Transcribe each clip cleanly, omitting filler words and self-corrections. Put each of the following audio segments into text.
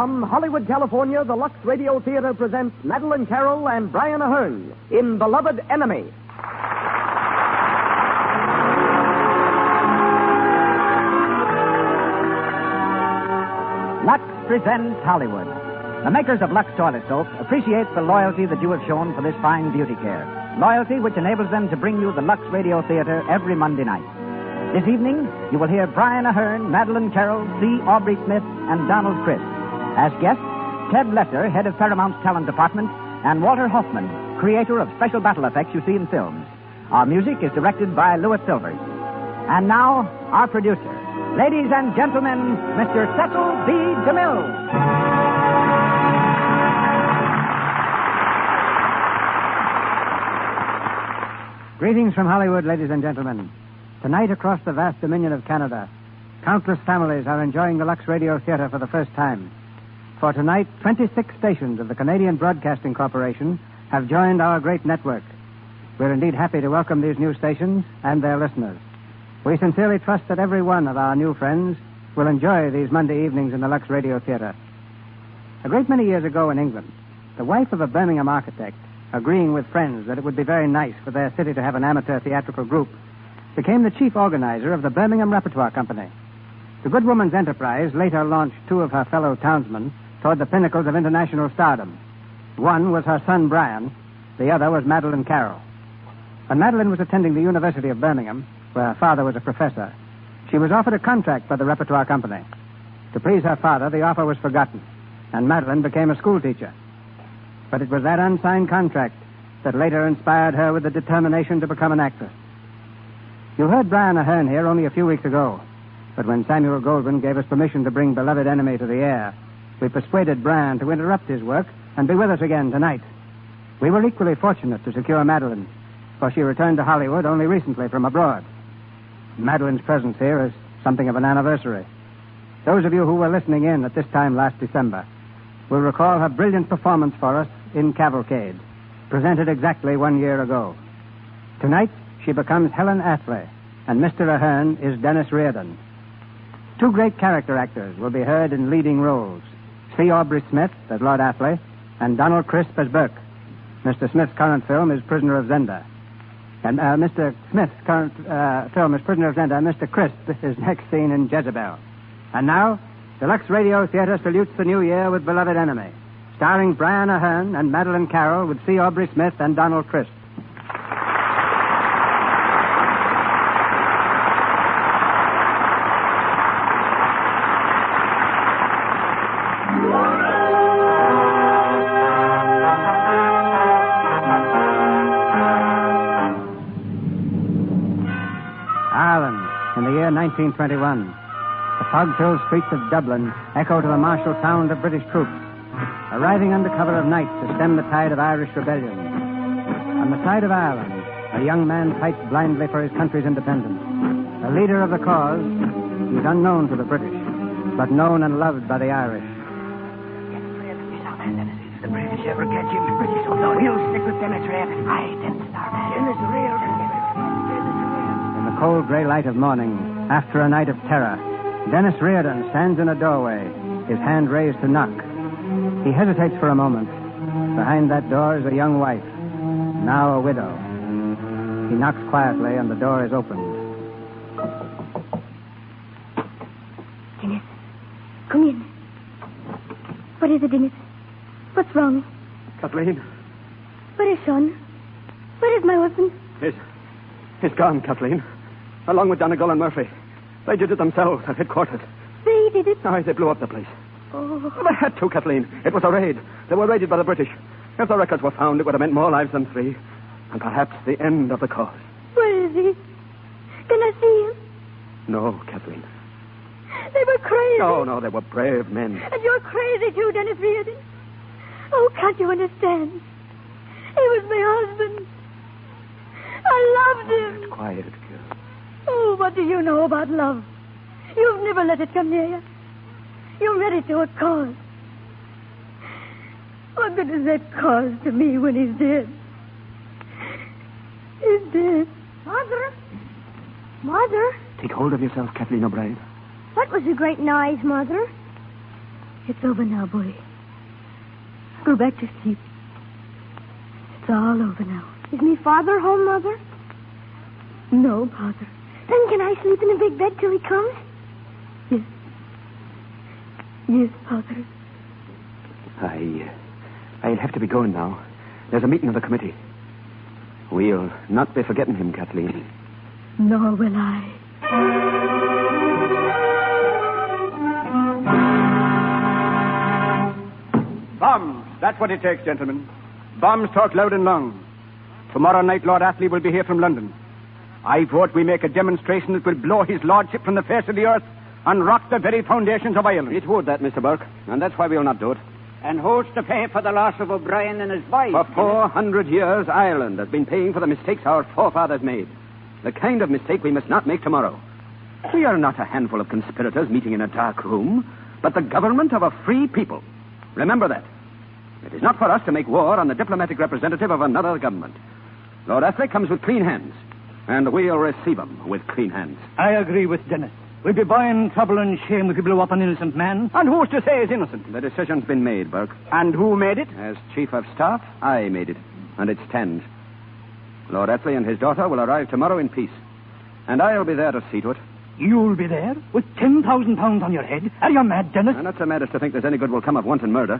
From Hollywood, California, the Lux Radio Theater presents Madeline Carroll and Brian Ahern in Beloved Enemy. Lux presents Hollywood. The makers of Lux Toilet Soap appreciate the loyalty that you have shown for this fine beauty care. Loyalty which enables them to bring you the Lux Radio Theater every Monday night. This evening, you will hear Brian Ahern, Madeline Carroll, C. Aubrey Smith, and Donald Crisp. As guests, Ted Lesser, head of Paramount's talent department, and Walter Hoffman, creator of special battle effects you see in films. Our music is directed by Louis Silvers. And now, our producer. Ladies and gentlemen, Mr. Cecil B. DeMille. Greetings from Hollywood, ladies and gentlemen. Tonight, across the vast dominion of Canada, countless families are enjoying the Lux Radio Theater for the first time. For tonight, 26 stations of the Canadian Broadcasting Corporation have joined our great network. We're indeed happy to welcome these new stations and their listeners. We sincerely trust that every one of our new friends will enjoy these Monday evenings in the Lux Radio Theater. A great many years ago in England, the wife of a Birmingham architect, agreeing with friends that it would be very nice for their city to have an amateur theatrical group, became the chief organizer of the Birmingham Repertoire Company. The good woman's enterprise later launched two of her fellow townsmen toward the pinnacles of international stardom. One was her son, Brian. The other was Madeline Carroll. When Madeline was attending the University of Birmingham, where her father was a professor, she was offered a contract by the Repertoire Company. To please her father, the offer was forgotten, and Madeline became a schoolteacher. But it was that unsigned contract that later inspired her with the determination to become an actress. You heard Brian Ahern here only a few weeks ago, but when Samuel Goldwyn gave us permission to bring Beloved Enemy to the air, we persuaded Brian to interrupt his work and be with us again tonight. We were equally fortunate to secure Madeline, for she returned to Hollywood only recently from abroad. Madeline's presence here is something of an anniversary. Those of you who were listening in at this time last December will recall her brilliant performance for us in Cavalcade, presented exactly 1 year ago. Tonight, she becomes Helen Athley, and Mr. Ahern is Dennis Reardon. Two great character actors will be heard in leading roles. C. Aubrey Smith as Lord Athley, and Donald Crisp as Burke. Mr. Smith's current film is Prisoner of Zenda. And Mr. Smith's current film is Prisoner of Zenda. Mr. Crisp is next seen in Jezebel. And now, the Lux Radio Theater salutes the new year with Beloved Enemy, starring Brian Ahern and Madeline Carroll with C. Aubrey Smith and Donald Crisp. Ireland, in the year 1921. The fog-filled streets of Dublin echo to the martial sound of British troops, arriving under cover of night to stem the tide of Irish rebellion. On the side of Ireland, a young man fights blindly for his country's independence. The leader of the cause, he's unknown to the British, but known and loved by the Irish. If the British ever catch him, the British will know he'll stick with Dennis Reardon. Aye, Dennis Reardon. In the cold gray light of morning, after a night of terror, Dennis Reardon stands in a doorway, his hand raised to knock. He hesitates for a moment. Behind that door is a young wife, now a widow. He knocks quietly, and the door is opened. Dennis, come in. What is it, Dennis? What's wrong? Kathleen. Where is Sean? Where is my husband? He's gone, Kathleen. Along with Donegal and Murphy. They did it themselves at headquarters. They did it? Aye, they blew up the place. Oh. Well, they had to, Kathleen. It was a raid. They were raided by the British. If the records were found, it would have meant more lives than 3. And perhaps the end of the cause. Where is he? Can I see him? No, Kathleen. They were crazy. No, they were brave men. And you're crazy too, Dennis Reardon. Oh, can't you understand? He was my husband. I loved him. Quiet, girl. Oh, what do you know about love? You've never let it come near you. You're ready to a cause. What good is that cause to me when he's dead? He's dead. Mother? Take hold of yourself, Kathleen O'Brien. What was the great noise, Mother? It's over now, boy. Go back to sleep. It's all over now. Is me father home, Mother? No, Father. Then can I sleep in a big bed till he comes? Yes. Yes, Father. I'll have to be going now. There's a meeting of the committee. We'll not be forgetting him, Kathleen. Nor will I. Bombs. That's what it takes, gentlemen. Bombs talk loud and long. Tomorrow night, Lord Athley will be here from London. I vote we make a demonstration that will blow his lordship from the face of the earth and rock the very foundations of Ireland. It would, that, Mr. Burke, and that's why we'll not do it. And who's to pay for the loss of O'Brien and his boys? For 400 years, Ireland has been paying for the mistakes our forefathers made. The kind of mistake we must not make tomorrow. We are not a handful of conspirators meeting in a dark room, but the government of a free people. Remember that. It is not for us to make war on the diplomatic representative of another government. Lord Athley comes with clean hands, and we'll receive him with clean hands. I agree with Dennis. We'd be buying trouble and shame if we blew up an innocent man. And who's to say he's innocent? The decision's been made, Burke. And who made it? As Chief of Staff, I made it, and it stands. Lord Athley and his daughter will arrive tomorrow in peace, and I'll be there to see to it. You'll be there with £10,000 on your head? Are you mad, Dennis? I'm not so mad as to think there's any good will come of wanton murder.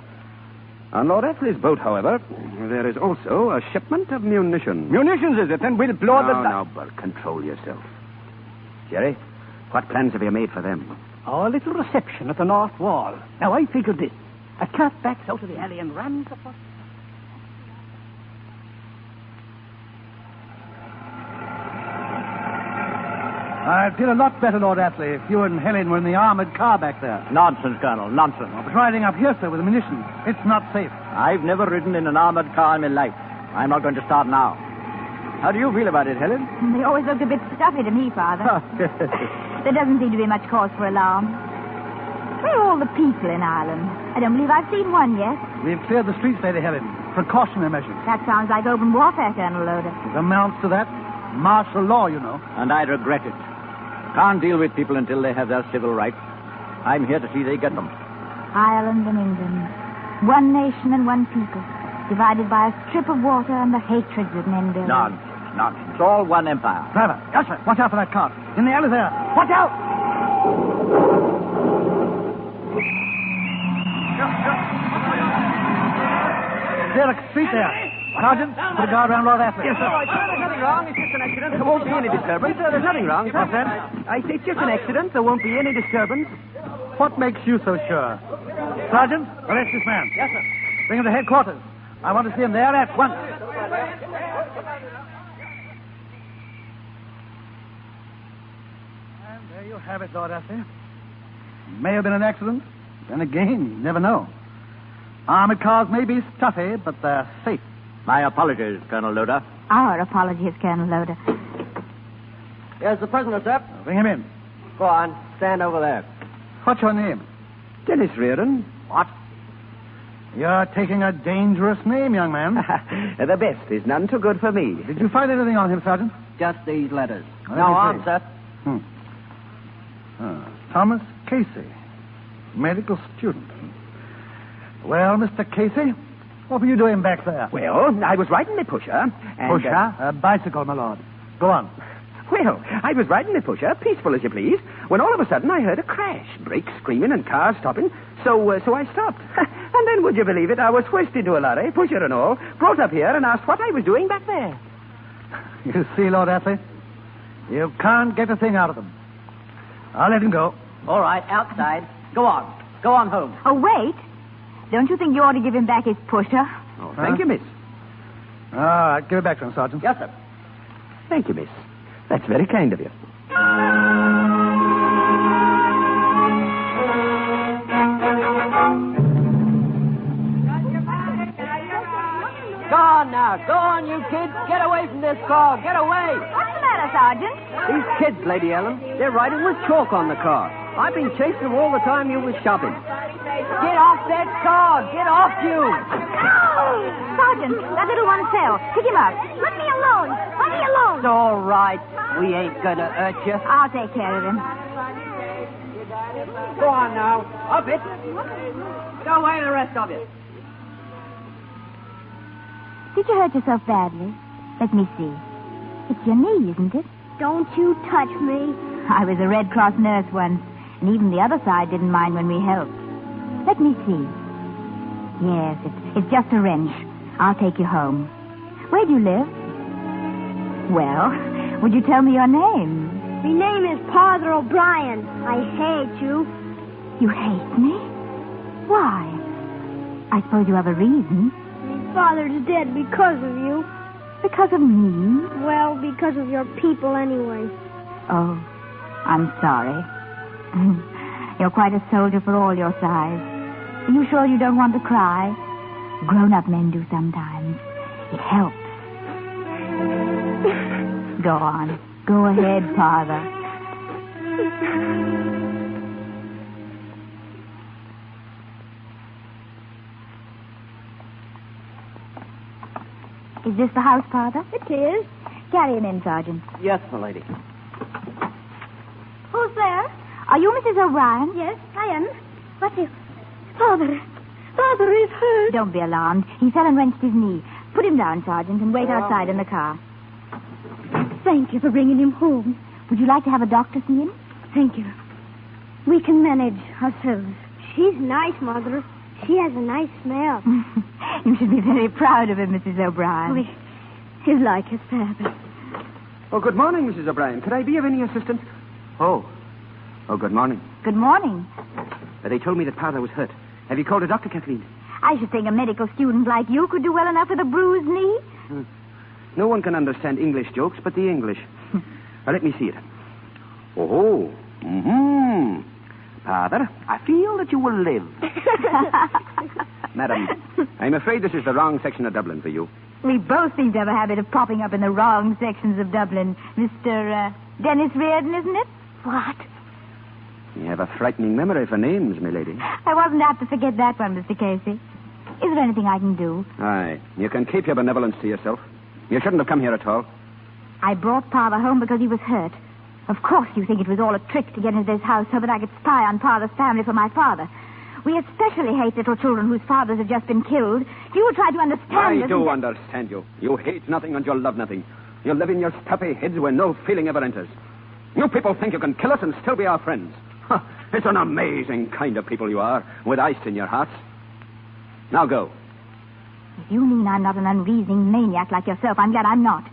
On Lord Athley's boat, however, there is also a shipment of munitions. Munitions, is it? Then we'll blow No, Burke, control yourself. Jerry, what plans have you made for them? Our little reception at the North Wall. Now, I figured this. A cat backs out of the alley and runs across. I'd feel a lot better, Lord Athley, if you and Helen were in the armored car back there. Nonsense, Colonel, nonsense. I was riding up here, sir, with the munitions. It's not safe. I've never ridden in an armored car in my life. I'm not going to start now. How do you feel about it, Helen? They always looked a bit stuffy to me, Father. There doesn't seem to be much cause for alarm. Where are all the people in Ireland? I don't believe I've seen one yet. We've cleared the streets, Lady Helen. Precautionary measures. That sounds like open warfare, Colonel Loder. It amounts to that. Martial law, you know. And I regret it. Can't deal with people until they have their civil rights. I'm here to see they get them. Ireland and England. One nation and one people. Divided by a strip of water and the hatred that men build. Nonsense. It's all one empire. Driver, yes, sir. Watch out for that cart. In the alley there. Watch out! Derek, street there. Sergeant, put a guard around Lord Athley. Yes, sir. There's nothing wrong. It's just an accident. There won't be any disturbance. There's nothing wrong. What's that? I say it's just an accident. There won't be any disturbance. What makes you so sure? Sergeant, arrest this man. Yes, sir. Bring him to headquarters. I want to see him there at once. And there you have it, Lord Athley. May have been an accident. Then again, you never know. Armored cars may be stuffy, but they're safe. My apologies, Colonel Loder. Our apologies, Colonel Loder. Here's the prisoner, sir. Bring him in. Go on. Stand over there. What's your name? Dennis Reardon. What? You're taking a dangerous name, young man. The best is none too good for me. Did you find anything on him, Sergeant? Just these letters. Let No me arms, see. sir. Thomas Casey, medical student. Well, Mr. Casey, what were you doing back there? Well, I was riding the pusher. And, Pusher? A bicycle, my lord. Go on. Well, I was riding the pusher, peaceful as you please, when all of a sudden I heard a crash. Brakes screaming and cars stopping. So I stopped. And then, would you believe it, I was hoisted into a lorry, pusher and all, brought up here and asked what I was doing back there. You see, Lord Athley, you can't get a thing out of them. I'll let him go. All right, outside. Go on. Go on home. Oh, wait. Don't you think you ought to give him back his pusher? Oh, thank you, miss. All right, give it back to him, Sergeant. Yes, sir. Thank you, miss. That's very kind of you. Go on now. Go on, you kids. Get away from this car. Get away. What's the matter, Sergeant? These kids, Lady Ellen, they're riding with chalk on the car. I've been chasing them all the time you was shopping. Get off that car. Get off you. Sergeant, that little one fell. Pick him up. Let me alone. Let me alone. It's all right. We ain't going to hurt you. I'll take care of him. Go on now. Up it. Go away, the rest of you. Did you hurt yourself badly? Let me see. It's your knee, isn't it? Don't you touch me. I was a Red Cross nurse once, and even the other side didn't mind when we helped. Let me see. Yes, it's just a wrench. I'll take you home. Where do you live? Well, would you tell me your name? My name is Father O'Brien. I hate you. You hate me? Why? I suppose you have a reason. My father's dead because of you. Because of me? Well, because of your people anyway. Oh, I'm sorry. You're quite a soldier for all your size. Are you sure you don't want to cry? Grown-up men do sometimes. It helps. Go on. Go ahead, Father. Is this the house, Father? It is. Carry him in, Sergeant. Yes, milady. Who's there? Are you Mrs. O'Brien? Yes, I am. What's it? Father. Father is hurt. Don't be alarmed. He fell and wrenched his knee. Put him down, Sergeant, and wait outside in the car. Thank you for bringing him home. Would you like to have a doctor see him? Thank you. We can manage ourselves. She's nice, Mother. She has a nice smell. You should be very proud of him, Mrs. O'Brien. He's like his father. Oh, good morning, Mrs. O'Brien. Could I be of any assistance? Oh, good morning. Good morning. They told me that Father was hurt. Have you called a doctor, Kathleen? I should think a medical student like you could do well enough with a bruised knee. No one can understand English jokes but the English. Now, let me see it. Oh, Father, I feel that you will live. Madam, I'm afraid this is the wrong section of Dublin for you. We both seem to have a habit of popping up in the wrong sections of Dublin. Mr. Dennis Reardon, isn't it? What? You have a frightening memory for names, milady. I wasn't apt to forget that one, Mr. Casey. Is there anything I can do? Aye, you can keep your benevolence to yourself. You shouldn't have come here at all. I brought Father home because he was hurt. Of course you think it was all a trick to get into this house so that I could spy on Father's family for my father. We especially hate little children whose fathers have just been killed. You will try to understand I do understand you. You hate nothing and you love nothing. You live in your stuffy heads where no feeling ever enters. You people think you can kill us and still be our friends. It's an amazing kind of people you are, with ice in your hearts. Now go. If you mean I'm not an unreasoning maniac like yourself, I'm glad I'm not.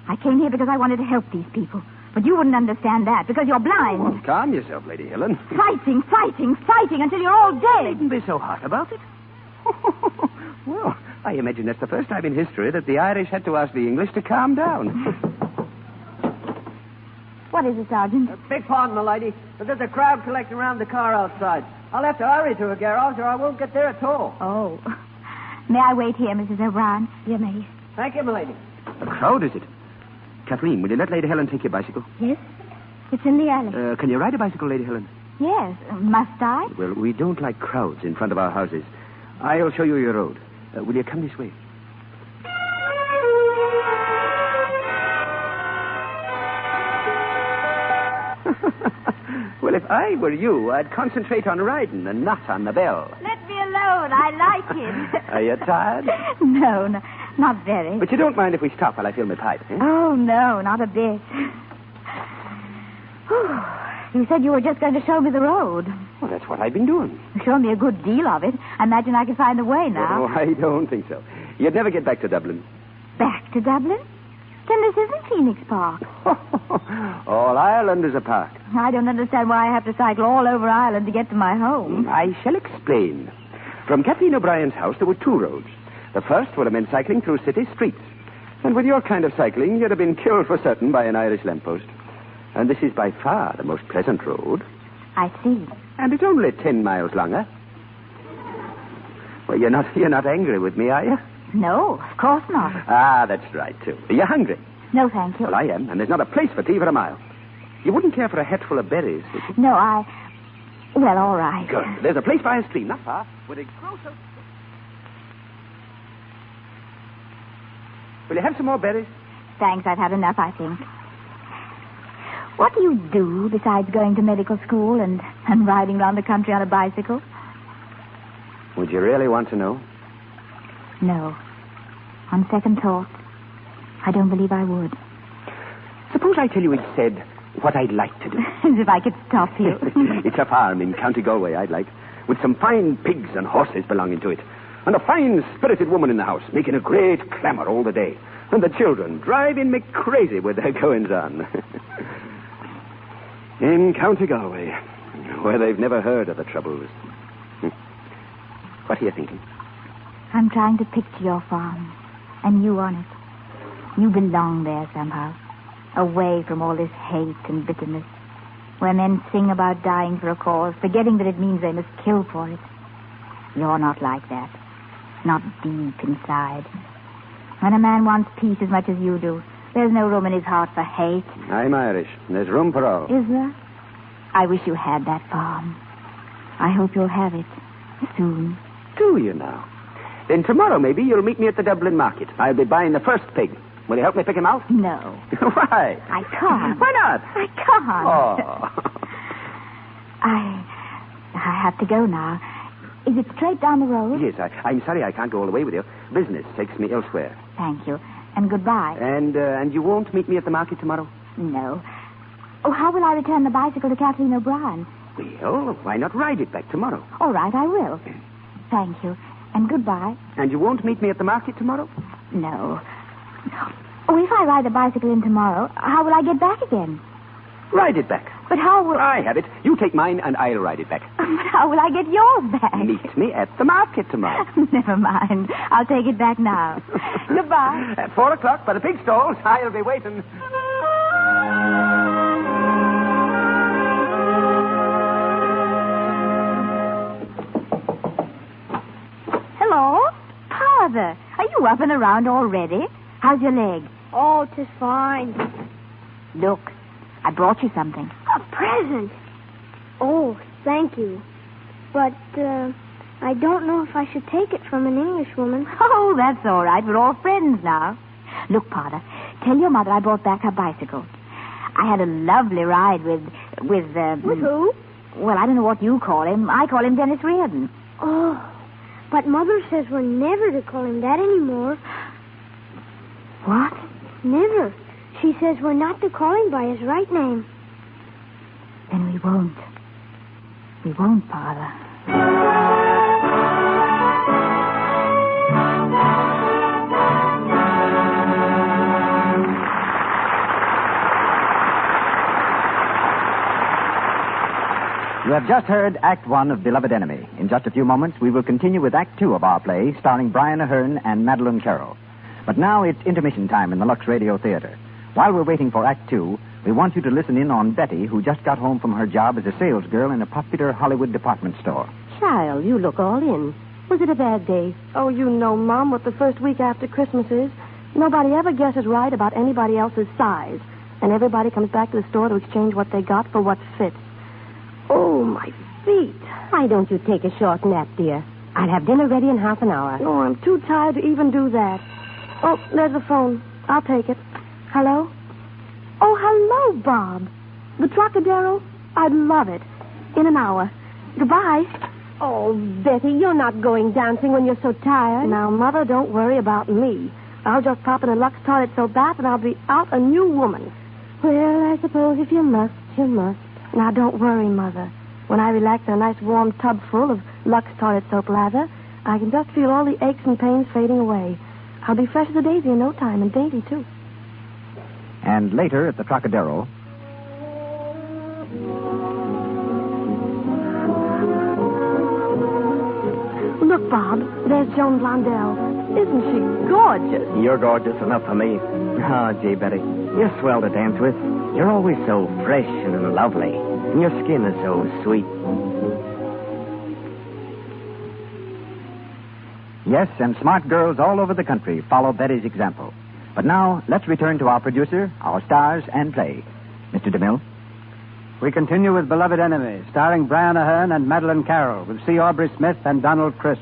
I came here because I wanted to help these people. But you wouldn't understand that because you're blind. Oh, calm yourself, Lady Helen. Fighting until you're all dead. Needn't be so hot about it. Well, I imagine that's the first time in history that the Irish had to ask the English to calm down. What is it, Sergeant? Beg pardon, milady, but there's a crowd collecting around the car outside. I'll have to hurry to a garage or I won't get there at all. Oh. May I wait here, Mrs. O'Brien? You may. Thank you, milady. A crowd, is it? Kathleen, will you let Lady Helen take your bicycle? Yes? It's in the alley. Can you ride a bicycle, Lady Helen? Yes. Must I? Well, we don't like crowds in front of our houses. I'll show you your road. Will you come this way? Well, if I were you, I'd concentrate on riding and not on the bell. Let me alone. I like it. Are you tired? No, not very. But you don't mind if we stop while I fill my pipe, eh? Oh, no, not a bit. You said you were just going to show me the road. Well, that's what I've been doing. You showed me a good deal of it. I imagine I can find the way now. Oh, I don't think so. You'd never get back to Dublin. Back to Dublin? Then this isn't Phoenix Park. All Ireland is a park. I don't understand why I have to cycle all over Ireland to get to my home. I shall explain. From Kathleen O'Brien's house, there were two roads. The first were a men cycling through city streets. And with your kind of cycling, you'd have been killed for certain by an Irish lamppost. And this is by far the most pleasant road. I see. And it's only 10 miles longer. Well, you're not angry with me, are you? No, of course not. Ah, that's right, too. Are you hungry? No, thank you. Well, I am, and there's not a place for tea for a mile. You wouldn't care for a hatful of berries, would you? No, Well, all right. Good. There's a place by a stream, not far, with a grocer... Will you have some more berries? Thanks, I've had enough, I think. What do you do besides going to medical school and riding around the country on a bicycle? Would you really want to know? No. On second thought, I don't believe I would. Suppose I tell you instead what I'd like to do. As if I could stop you. It's a farm in County Galway I'd like, with some fine pigs and horses belonging to it, and a fine, spirited woman in the house, making a great clamour all the day, and the children driving me crazy with their goings-on. In County Galway, where they've never heard of the troubles. What are you thinking? I'm trying to picture your farm, and you on it. You belong there somehow, away from all this hate and bitterness, where men sing about dying for a cause, forgetting that it means they must kill for it. You're not like that. Not deep inside. When a man wants peace as much as you do, there's no room in his heart for hate. I'm Irish. There's room for all. Is there? I wish you had that farm. I hope you'll have it soon. Do you now? Then tomorrow, maybe, you'll meet me at the Dublin market. I'll be buying the first pig. Will you help me pick him out? No. Why? I can't. Why not? I can't. Oh. I have to go now. Is it straight down the road? Yes, I'm sorry I can't go all the way with you. Business takes me elsewhere. Thank you. And goodbye. And you won't meet me at the market tomorrow? No. Oh, how will I return the bicycle to Kathleen O'Brien? Well, why not ride it back tomorrow? All right, I will. Thank you. And goodbye. And you won't meet me at the market tomorrow? No. Oh, if I ride the bicycle in tomorrow, how will I get back again? Ride it back. But how will... I have it. You take mine and I'll ride it back. But how will I get yours back? Meet me at the market tomorrow. Never mind. I'll take it back now. Goodbye. At 4 o'clock by the pig stalls. I'll be waiting. Hello? Father, are you up and around already? How's your leg? Oh, 'tis fine. Look, I brought you something. A present. Oh, thank you. But, I don't know if I should take it from an Englishwoman. Oh, that's all right. We're all friends now. Look, Father, tell your mother I brought back her bicycle. I had a lovely ride with With who? Well, I don't know what you call him. I call him Dennis Reardon. Oh, but Mother says we're never to call him that anymore. What? Never. She says we're not to call him by his right name. Then we won't. We won't, Father. You have just heard Act One of Beloved Enemy. In just a few moments, we will continue with Act Two of our play, starring Brian Aherne and Madeline Carroll. But now it's intermission time in the Lux Radio Theater. While we're waiting for Act Two, we want you to listen in on Betty, who just got home from her job as a salesgirl in a popular Hollywood department store. Child, you look all in. Was it a bad day? Oh, you know, Mom, what the first week after Christmas is. Nobody ever guesses right about anybody else's size. And everybody comes back to the store to exchange what they got for what fits. Oh, my feet. Why don't you take a short nap, dear? I'll have dinner ready in half an hour. Oh, I'm too tired to even do that. Oh, there's the phone. I'll take it. Hello? Oh, hello, Bob. The Trocadero? I'd love it. In an hour. Goodbye. Oh, Betty, you're not going dancing when you're so tired. Now, Mother, don't worry about me. I'll just pop in a Lux toilet soap bath and I'll be out a new woman. Well, I suppose if you must, you must. Now, don't worry, Mother. When I relax in a nice warm tub full of Lux toilet soap lather, I can just feel all the aches and pains fading away. I'll be fresh as a daisy in no time, and dainty, too. And later at the Trocadero... Look, Bob, there's Joan Blondell. Isn't she gorgeous? You're gorgeous enough for me. Oh, gee, Betty, you're swell to dance with. You're always so fresh and lovely. And your skin is so sweet. Yes, and smart girls all over the country follow Betty's example. But now, let's return to our producer, our stars, and play. Mr. DeMille? We continue with Beloved Enemy, starring Brian Aherne and Madeline Carroll, with C. Aubrey Smith and Donald Crisp.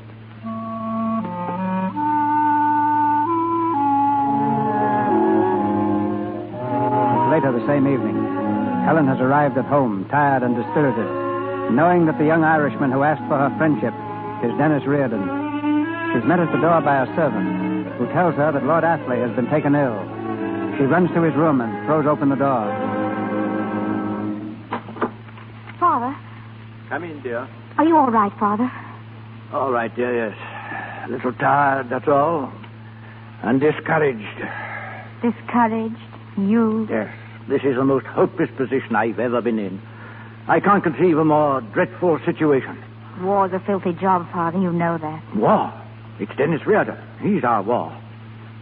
Later the same evening, Helen has arrived at home, tired and dispirited, knowing that the young Irishman who asked for her friendship is Dennis Reardon. She's met at the door by a servant, who tells her that Lord Athley has been taken ill. She runs to his room and throws open the door. Father, Come in, dear. are you all right, Father? All right, dear, yes. A little tired, that's all. And discouraged. Discouraged? You? Yes. This is the most hopeless position I've ever been in. I can't conceive a more dreadful situation. War's a filthy job, Father. You know that. War? It's Dennis Reardon. He's our war.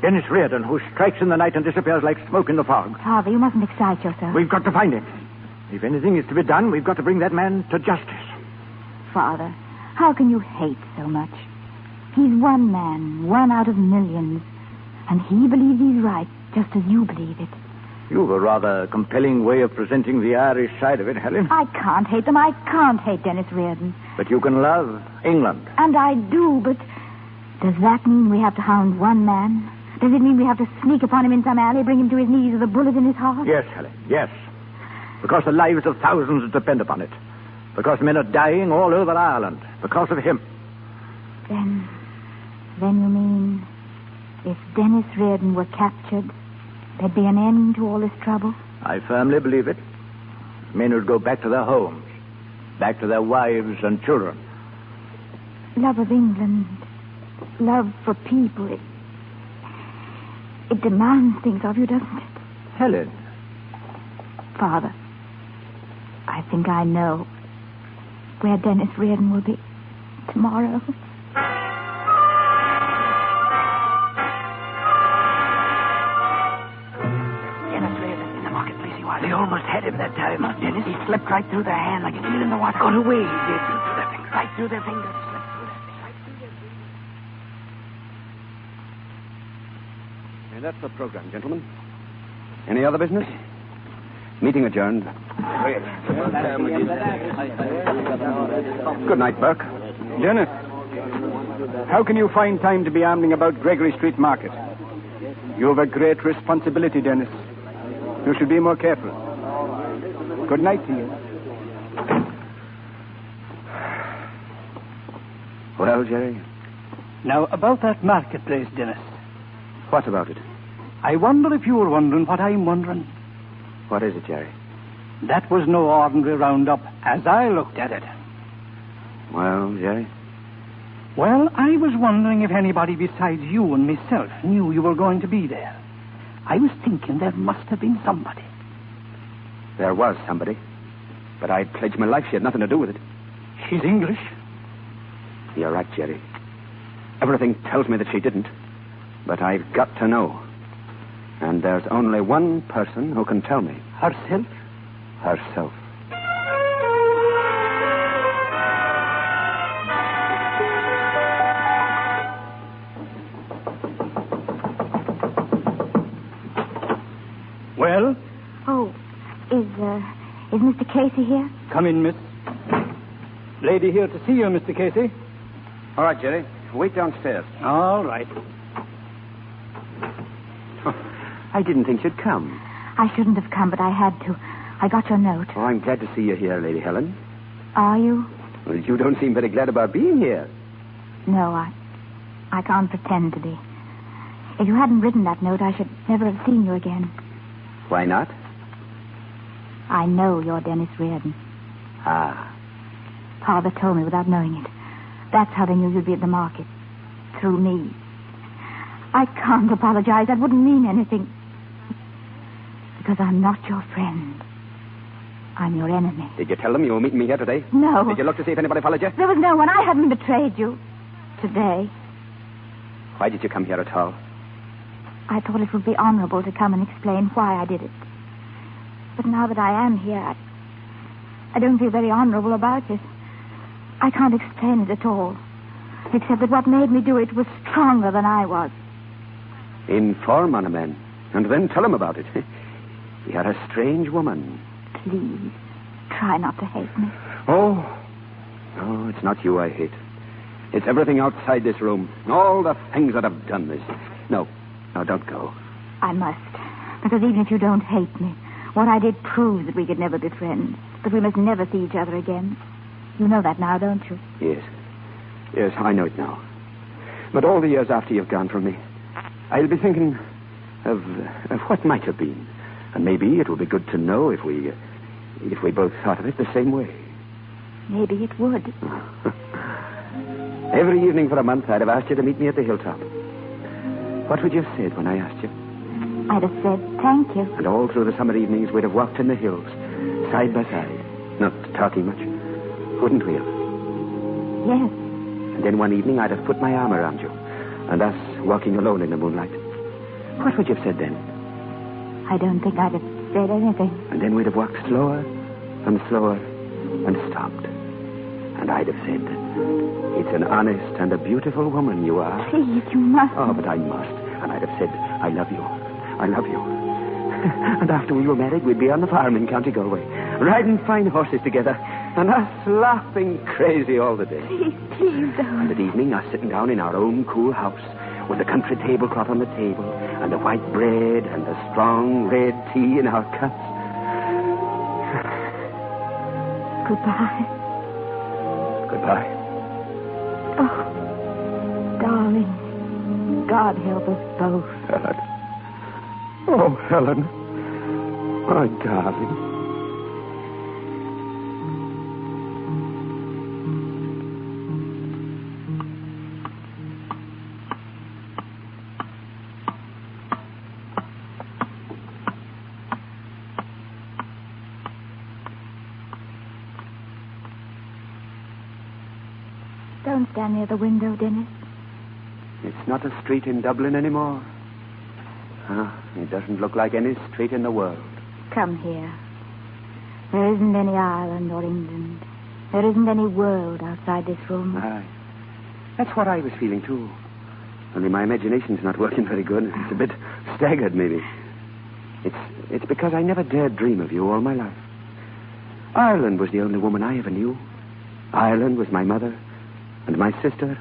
Dennis Reardon, who strikes in the night and disappears like smoke in the fog. Father, you mustn't excite yourself. We've got to find him. If anything is to be done, we've got to bring that man to justice. Father, how can you hate so much? He's one man, one out of millions. And he believes he's right, just as you believe it. You've a rather compelling way of presenting the Irish side of it, Helen. I can't hate them. I can't hate Dennis Reardon. But you can love England. And I do, but does that mean we have to hound one man? Does it mean we have to sneak upon him in some alley, bring him to his knees with a bullet in his heart? Yes, Helen, yes. Because the lives of thousands depend upon it. Because men are dying all over Ireland. Because of him. Then you mean if Dennis Reardon were captured, there'd be an end to all this trouble? I firmly believe it. Men would go back to their homes. Back to their wives and children. Love of England, love for people, it demands things of you, doesn't it? Helen. Father, I think I know where Dennis Reardon will be tomorrow. Dennis Reardon in the marketplace he was. They almost had him that time. Dennis, he slipped right through their hand like a eel in the water. Got away, he did. Right through their fingers. Slipped through their fingers. Right through their fingers. And that's the program, gentlemen. Any other business? Meeting adjourned. Good night, Burke. Dennis, how can you find time to be ambling about Gregory Street Market? You have a great responsibility, Dennis. You should be more careful. Good night to you. Well, Jerry? Now, about that marketplace, Dennis. What about it? I wonder if you were wondering what I'm wondering. What is it, Jerry? That was no ordinary roundup, as I looked at it. Well, Jerry? Well, I was wondering if anybody besides you and myself knew you were going to be there. I was thinking there must have been somebody. There was somebody. But I'd pledged my life she had nothing to do with it. She's English. You're right, Jerry. Everything tells me that she didn't. But I've got to know. And there's only one person who can tell me. Herself? Herself. Well? Oh, is Mr. Casey here? Come in, miss. Lady here to see you, Mr. Casey. All right, Jerry. Wait downstairs. All right. I didn't think you'd come. I shouldn't have come, but I had to. I got your note. Oh, I'm glad to see you here, Lady Helen. Are you? Well, you don't seem very glad about being here. No, I can't pretend to be. If you hadn't written that note, I should never have seen you again. Why not? I know you're Dennis Reardon. Ah. Father told me without knowing it. That's how they knew you'd be at the market. Through me. I can't apologize. That wouldn't mean anything. Because I'm not your friend. I'm your enemy. Did you tell them you were meeting me here today? No. Did you look to see if anybody followed you? There was no one. I haven't betrayed you. Today. Why did you come here at all? I thought it would be honorable to come and explain why I did it. But now that I am here, I don't feel very honorable about it. I can't explain it at all. Except that what made me do it was stronger than I was. Inform on a man, and then tell him about it. You're a strange woman. Please, try not to hate me. Oh, it's not you I hate. It's everything outside this room. All the things that have done this. No, don't go. I must. Because even if you don't hate me, What I did proved that we could never be friends, that we must never see each other again. You know that now, don't you? Yes. Yes, I know it now. But all the years after you've gone from me, I'll be thinking of what might have been. And maybe it would be good to know if we both thought of it the same way. Maybe it would. Every evening for a month, I'd have asked you to meet me at the hilltop. What would you have said when I asked you? I'd have said thank you. And all through the summer evenings, we'd have walked in the hills, side by side, not talking much. Wouldn't we have? Yes. And then one evening, I'd have put my arm around you, and us walking alone in the moonlight. What would you have said then? I don't think I'd have said anything. And then we'd have walked slower and slower and stopped. And I'd have said, it's an honest and a beautiful woman you are. Please, you must. Oh, but I must. And I'd have said, I love you. I love you. And after we were married, we'd be on the farm in County Galway, riding fine horses together, and us laughing crazy all the day. Please don't. And at evening, us sitting down in our own cool house, with the country tablecloth on the table, and the white bread, and the strong red tea in our cups. Goodbye. Goodbye. Oh, darling. God help us both. Helen. Oh, Helen. My darling. Don't stand near the window, Dennis. It's not a street in Dublin anymore. It doesn't look like any street in the world. Come here. There isn't any Ireland or England. There isn't any world outside this room. Aye. That's what I was feeling, too. Only my imagination's not working very good. It's a bit staggered, maybe. It's because I never dared dream of you all my life. Ireland was the only woman I ever knew. Ireland was my mother, and my sister,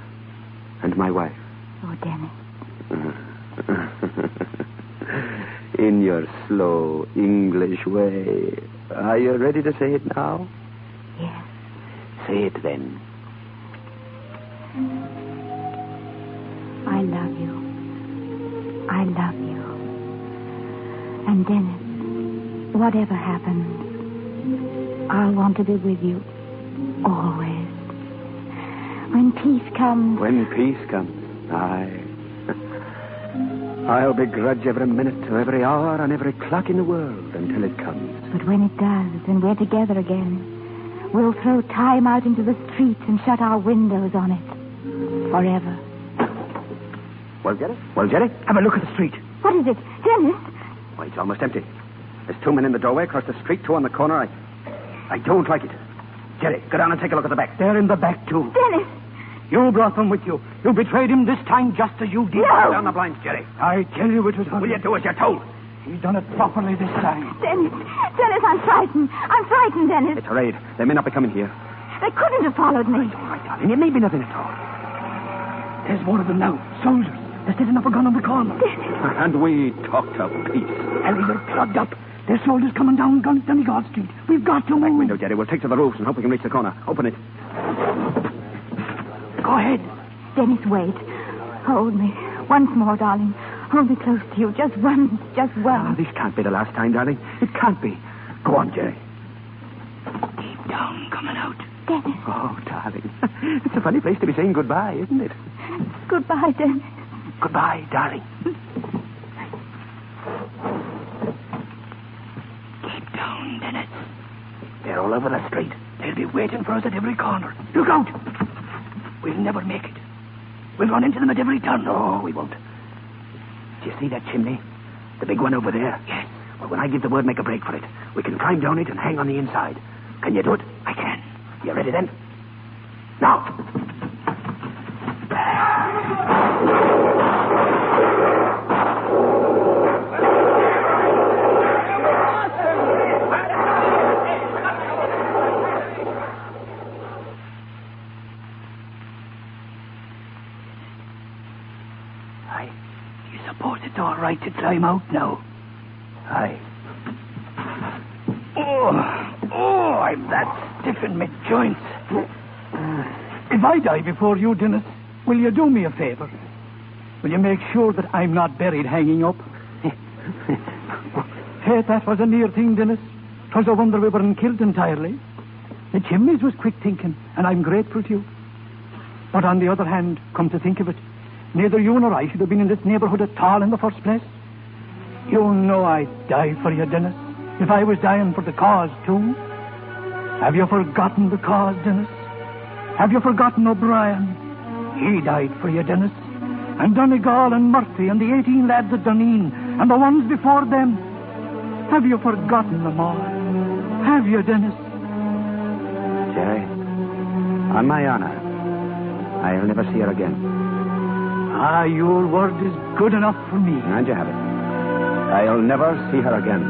and my wife. Oh, Dennis. In your slow English way. Are you ready to say it now? Yes. Say it then. I love you. I love you. And Dennis, whatever happens, I'll want to be with you always. When peace comes... When peace comes, aye. I'll begrudge every minute, every hour, and every clock in the world until it comes. But when it does, and we're together again, we'll throw time out into the street and shut our windows on it. Forever. Well, Jerry, have a look at the street. What is it? Dennis? Why, it's almost empty. There's 2 men in the doorway across the street, 2 on the corner. I don't like it. Jerry, go down and take a look at the back. They're in the back, too. Dennis! You brought them with you. You betrayed him this time just as you did. No! Down the blinds, Jerry. I tell you it was... Will you do as you're told? He's done it properly this time. Dennis, I'm frightened. I'm frightened, Dennis. It's a raid. They may not be coming here. They couldn't have followed me. All right, darling. It may be nothing at all. There's more of them now. Soldiers. They're setting up a gun on the corner. And we talked of peace. Ellie, they're plugged up. There's soldiers coming down Donegal Street. We've got to move. Window, Jerry. We'll take to the roofs and hope we can reach the corner. Open it. Go ahead. Dennis, wait. Hold me. Once more, darling. Hold me close to you. Just once. This can't be the last time, darling. It can't be. Go on, Jerry. Keep down, coming out. Dennis. Oh, darling. It's a funny place to be saying goodbye, isn't it? Goodbye, Dennis. Goodbye, darling. Keep down, Dennis. They're all over the street. They'll be waiting for us at every corner. Look out! We'll never make it. We'll run into them at every turn. No, we won't. Do you see that chimney? The big one over there? Yes. Well, when I give the word, make a break for it. We can climb down it and hang on the inside. Can you do it? I can. You ready then? Now. You suppose it's all right to climb out now? Aye. I'm that stiff in my joints. If I die before you, Dennis, will you do me a favor? Will you make sure that I'm not buried hanging up? Faith, that was a near thing, Dennis. 'Twas a wonder we weren't killed entirely. The chimneys was quick thinking, and I'm grateful to you. But on the other hand, come to think of it, neither you nor I should have been in this neighborhood at all in the first place. You know I'd die for you, Dennis, if I was dying for the cause, too. Have you forgotten the cause, Dennis? Have you forgotten O'Brien? He died for you, Dennis. And Donegal and Murphy and the 18 lads at Duneen and the ones before them. Have you forgotten them all? Have you, Dennis? Jerry, on my honor, I'll never see her again. Your word is good enough for me. And you have it. I'll never see her again.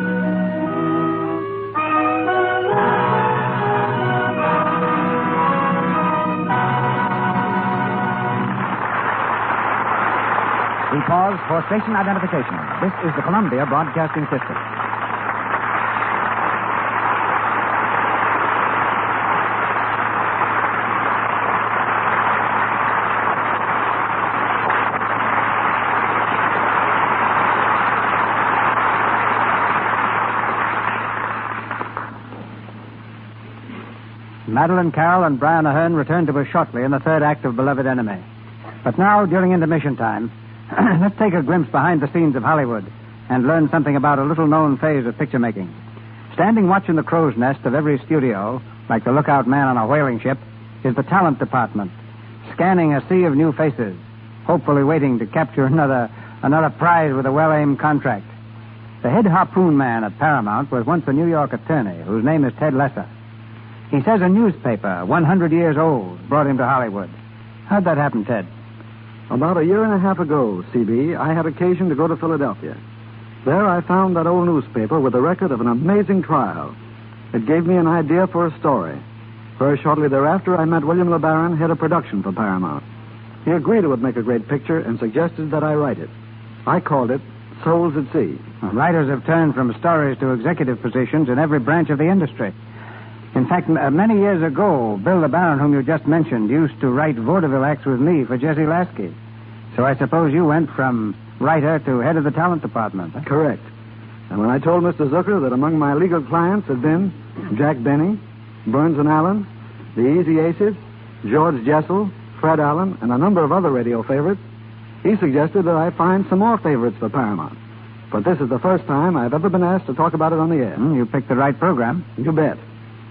We pause for station identification. This is the Columbia Broadcasting System. Madeline Carroll and Brian Ahern returned to us shortly in the third act of Beloved Enemy. But now, during intermission time, let's take a glimpse behind the scenes of Hollywood and learn something about a little-known phase of picture making. Standing watch in the crow's nest of every studio, like the lookout man on a whaling ship, is the talent department, scanning a sea of new faces, hopefully waiting to capture another prize with a well-aimed contract. The head harpoon man at Paramount was once a New York attorney whose name is Ted Lesser. He says a newspaper, 100 years old, brought him to Hollywood. How'd that happen, Ted? About a year and a half ago, C.B., I had occasion to go to Philadelphia. There I found that old newspaper with a record of an amazing trial. It gave me an idea for a story. Very shortly thereafter, I met William LeBaron, head of production for Paramount. He agreed it would make a great picture and suggested that I write it. I called it Souls at Sea. Writers have turned from stories to executive positions in every branch of the industry. In fact, many years ago, Bill LeBaron, whom you just mentioned, used to write vaudeville acts with me for Jesse Lasky. So I suppose you went from writer to head of the talent department. Huh? Correct. And when I told Mr. Zucker that among my legal clients had been Jack Benny, Burns and Allen, the Easy Aces, George Jessel, Fred Allen, and a number of other radio favorites, he suggested that I find some more favorites for Paramount. But this is the first time I've ever been asked to talk about it on the air. You picked the right program. You bet.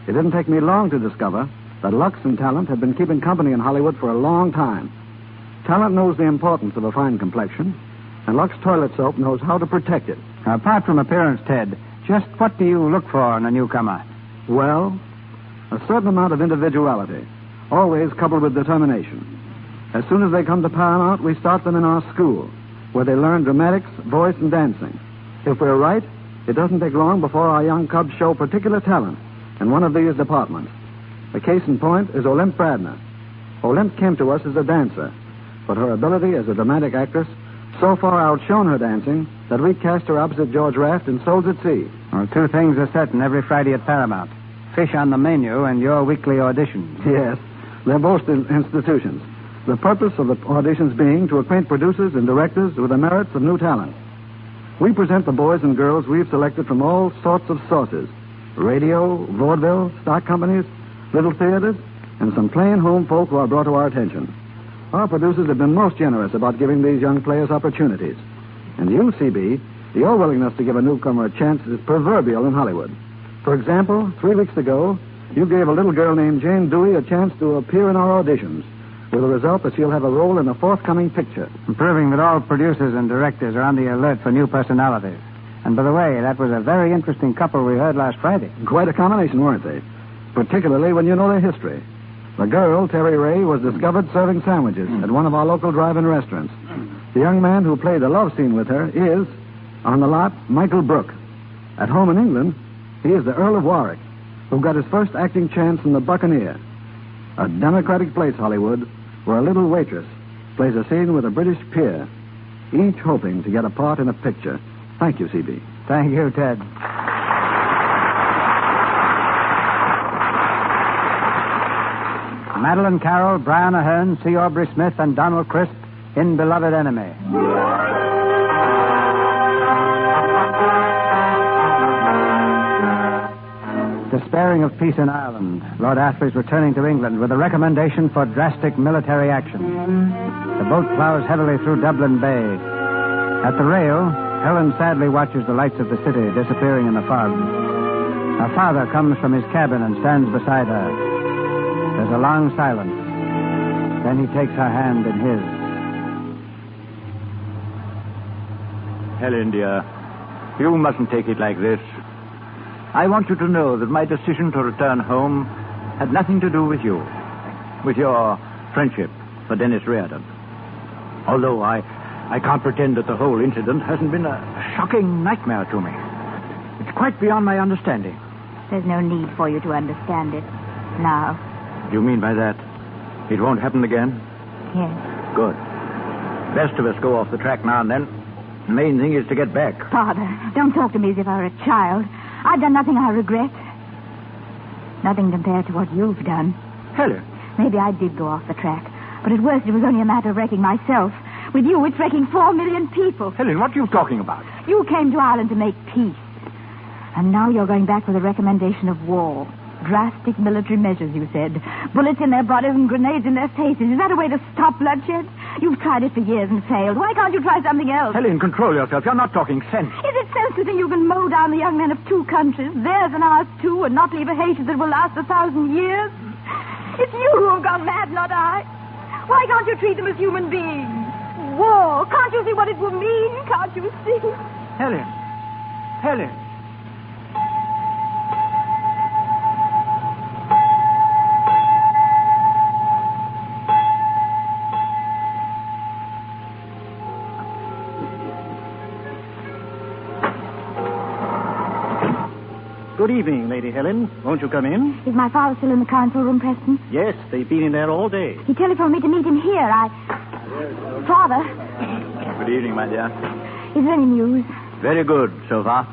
It didn't take me long to discover that Lux and Talent had been keeping company in Hollywood for a long time. Talent knows the importance of a fine complexion, and Lux Toilet Soap knows how to protect it. Now, apart from appearance, Ted, just what do you look for in a newcomer? Well, a certain amount of individuality, always coupled with determination. As soon as they come to Paramount, we start them in our school, where they learn dramatics, voice, and dancing. If we're right, it doesn't take long before our young cubs show particular talent in one of these departments. The case in point is Olympe Bradner. Olympe came to us as a dancer, but her ability as a dramatic actress so far outshone her dancing that we cast her opposite George Raft in Souls at Sea. Well, two things are certain every Friday at Paramount. Fish on the menu and your weekly auditions. Yes, they're both institutions. The purpose of the auditions being to acquaint producers and directors with the merits of new talent. We present the boys and girls we've selected from all sorts of sources. Radio, vaudeville, stock companies, little theaters, and some plain home folk who are brought to our attention. Our producers have been most generous about giving these young players opportunities. And you, CB, your willingness to give a newcomer a chance is proverbial in Hollywood. For example, 3 weeks ago, you gave a little girl named Jane Dewey a chance to appear in our auditions, with the result that she'll have a role in a forthcoming picture. Proving that all producers and directors are on the alert for new personalities. And by the way, that was a very interesting couple we heard last Friday. Quite a combination, weren't they? Particularly when you know their history. The girl, Terry Ray, was discovered serving sandwiches at one of our local drive-in restaurants. The young man who played the love scene with her is, on the lot, Michael Brooke. At home in England, he is the Earl of Warwick, who got his first acting chance in The Buccaneer. A democratic place, Hollywood, where a little waitress plays a scene with a British peer, each hoping to get a part in a picture. Thank you, C.B. Thank you, Ted. Madeline Carroll, Brian Ahern, C. Aubrey Smith, and Donald Crisp in Beloved Enemy. Despairing of peace in Ireland, Lord Athley is returning to England with a recommendation for drastic military action. The boat plows heavily through Dublin Bay. At the rail, Helen sadly watches the lights of the city disappearing in the fog. Her father comes from his cabin and stands beside her. There's a long silence. Then he takes her hand in his. Helen, dear, you mustn't take it like this. I want you to know that my decision to return home had nothing to do with you, with your friendship for Dennis Reardon. Although I can't pretend that the whole incident hasn't been a shocking nightmare to me. It's quite beyond my understanding. There's no need for you to understand it now. Do you mean by that it won't happen again? Yes. Good. Best of us go off the track now and then. The main thing is to get back. Father, don't talk to me as if I were a child. I've done nothing I regret. Nothing compared to what you've done. Helen. Maybe I did go off the track. But at worst, it was only a matter of wrecking myself. With you, it's wrecking 4 million people. Helen, what are you talking about? You came to Ireland to make peace. And now you're going back with a recommendation of war. Drastic military measures, you said. Bullets in their bodies and grenades in their faces. Is that a way to stop bloodshed? You've tried it for years and failed. Why can't you try something else? Helen, control yourself. You're not talking sense. Is it sense to think you can mow down the young men of 2 countries, theirs and ours too, and not leave a hatred that will last 1,000 years? It's you who have gone mad, not I. Why can't you treat them as human beings? War. Can't you see what it will mean? Can't you see? Helen. Helen. Good evening, Lady Helen. Won't you come in? Is my father still in the council room, Preston? Yes, they've been in there all day. He telephoned me to meet him here. Father. Good evening, my dear. Is there any news? Very good so far.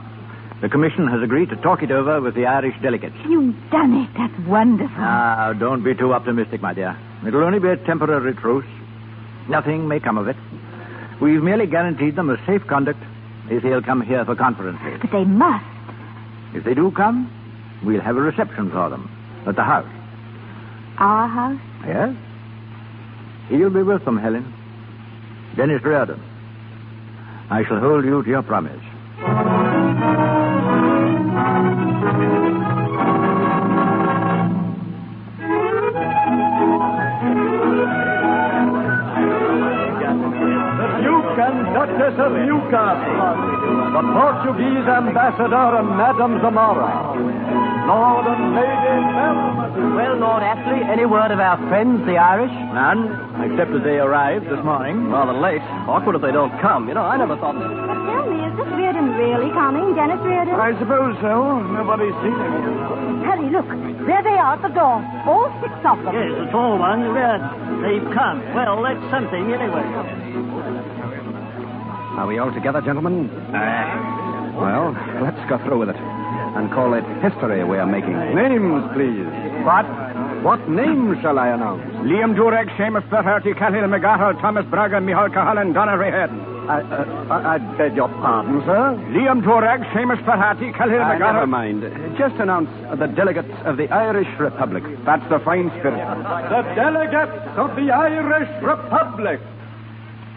The Commission has agreed to talk it over with the Irish delegates. You've done it. That's wonderful. Now, don't be too optimistic, my dear. It'll only be a temporary truce. Nothing may come of it. We've merely guaranteed them a safe conduct if they'll come here for conferences. But they must. If they do come, we'll have a reception for them at the house. Our house? Yes. He'll be with them, Helen. Dennis Reardon. I shall hold you to your promise. The Duke and Duchess of Newcastle. The Portuguese ambassador and Madame Zamora. Lord and Lady Belmont. Well, Lord Astley, any word of our friends, the Irish? None, except that they arrived this morning. Rather late. Awkward if they don't come. You know, I never thought... But tell me, is this Reardon really coming, Dennis Reardon? I suppose so. Nobody's seen him yet. Harry, look. There they are at the door. All 6 of them. Yes, the tall one, Reardon. They've come. Well, that's something anyway. Are we all together, gentlemen? Well, let's go through with it. And call it history we are making. Names, please. What names shall I announce? Liam Durek, Seamus Flaherty, Cahill McGarrel, Thomas Braga, Michael Cahalan, Donna Rehead. I beg your pardon, sir? Liam Durek, Seamus Flaherty, Cahill McGarrel. Never mind. Just announce the delegates of the Irish Republic. That's the fine spirit. The delegates of the Irish Republic.